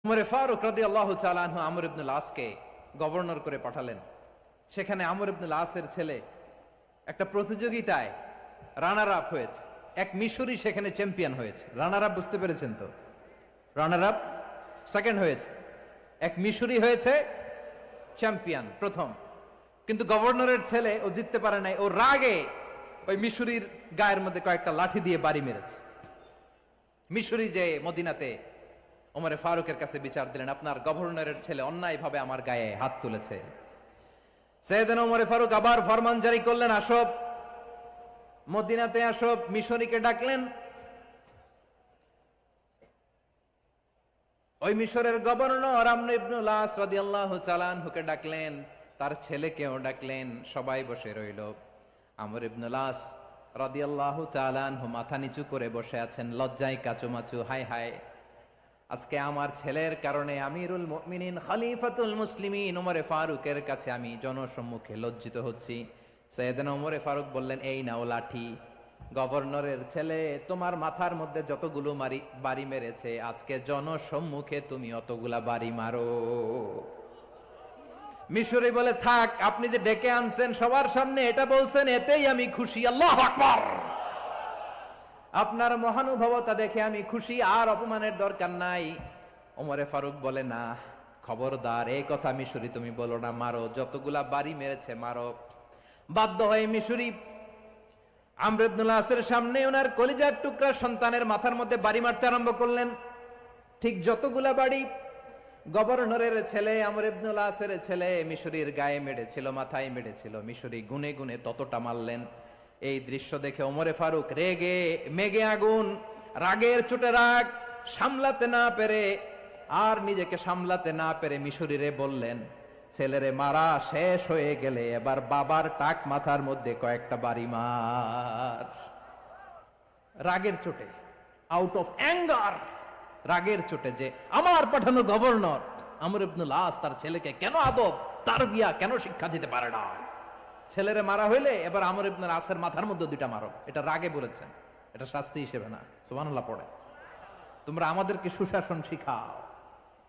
উমরে ফারুক রাদিয়াল্লাহু তাআলা আনহু আমর ইবনুল আসকে গভর্নর করে পাঠালেন। সেখানে আমর ইবনুল আসের ছেলে একটা প্রতিযোগিতায় রানার আপ হয়েছে। এক মিশরি সেখানে চ্যাম্পিয়ন হয়েছে। রানার আপ বুঝতে পেরেছেন তো? রানার আপ সেকেন্ড হয়েছে, এক মিশরি হয়েছে চ্যাম্পিয়ন প্রথম। কিন্তু গভর্নরের ছেলে ও জিততে পারে নাই। ও রাগে ওই মিশরির গায়ের মধ্যে কয়েকটা লাঠি দিয়ে বাড়ি মেরেছে। মিশরি যে মদিনাতে ওমরে ফারুকের কাছে বিচার দিলেন, আপনার গভর্নরের ছেলে অন্যায়ভাবে আমার গায়ে হাত তুলেছে। সাইয়েদনা ওমরে ফারুক আবার ফরমান জারি করলেন, আসো মদিনাতে আসো। মিশরীকে ডাকলেন। ওই মিশরের গভর্নর আমর ইবনুল আস রাদিয়াল্লাহু তাআলা আনহুকে ডাকলেন, তার ছেলেকেও ডাকলেন। সবাই বসে রইল। আমর ইবনুল আস রাদিয়াল্লাহু তাআলা আনহু মাথা নিচু করে বসে আছেন, লজ্জায় কাচুমাচু। হায় হায়, আজকে আমার ছেলের কারণে আমিরুল মুমিনিন খলিফাতুল মুসলিমিন ওমরে ফারুকের কাছে আমি জনসম্মুখে লজ্জিত হচ্ছি। সাইয়েদনা ওমরে ফারুক বললেন, এই নাও লাঠি। গভর্নরের ছেলে তোমার মাথার মধ্যে যতগুলো বাড়ি মেরেছে, আজকে জনসম্মুখে তুমি অতগুলা বাড়ি মারো। মিশরি বলে, থাক, আপনি যে ডেকে আনছেন সবার সামনে এটা বলছেন, এতেই আমি খুশি। আল্লাহু আকবার। আপনার মহানুভবতা দেখে আমি খুশি, আর অপমানের দরকার নাই। ওমরে ফারুক বলে, না, খবরদার, এই কথা মিশরি তুমি বলো না, মারো, যতগুলা বাড়ি মেরেছে মারো। বাধ্য হয়ে মিশরি আমর ইবনুল আসের সামনে ওনার কলিজার টুকরা সন্তানের মাথার মধ্যে বাড়ি মারতে আরম্ভ করলেন। ঠিক যতগুলা বাড়ি গভর্নরের ছেলে আমর ইবনুল আসের ছেলে মিশরির গায়ে মেরেছিল, মাথায় মেরেছিল, মিশরি গুনে গুনে ততটা মারলেন। এই দৃশ্য দেখে ওমরে ফারুক রেগে মেগে আগুন, রাগের চোটে রাগ সামলাতে না পেরে, আর নিজেকে সামলাতে না পেরে মিশরীরে বললেন, ছেলেরে মারা শেষ হয়ে গেলে এবার বাবার টাক মাথার মধ্যে কয়েকটা বাড়ি মার। রাগের চোটে, আউট অফ অ্যাঙ্গার, রাগের চোটে, যে আমার পাঠানো গভর্নর আমর ইবনুল আস তার ছেলেকে কেন আদব তারবিয়া কেন শিক্ষা দিতে পারে না। ছেলেরে মারা হইলে এবার আমর ইবনুল আসের মাথার মধ্যে দুইটা মারো। এটা রাগে বলেছেন, এটা শাস্তি হিসেবে না। সুবহানাল্লাহ পড়ে। তোমরা আমাদেরকে সুশাসন শিখাও,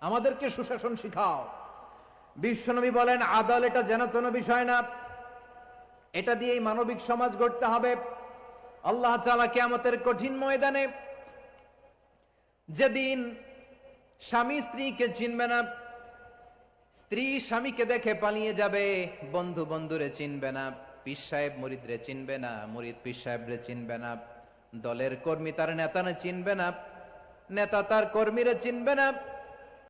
আমাদেরকে সুশাসন শিখাও। বিশ্বনবী বলেন, আদাল এটা যেন তেন বিষয় না, এটা দিয়েই মানবিক সমাজ গড়তে হবে। আল্লাহ তাআলা কিয়ামতের কঠিন ময়দানে, যেদিন স্বামী স্ত্রীকে চিনবে না, স্ত্রী স্বামীকে দেখে পালিয়ে যাবে, বন্ধু বন্ধুরে চিনবে না, পীর সাহেব মুরিদরে চিনবে না, মুরিদ পীর সাহেবরে চিনবে না, দলের কর্মী তার নেতারে চিনবে না, নেতা তার কর্মীরে চিনবে না।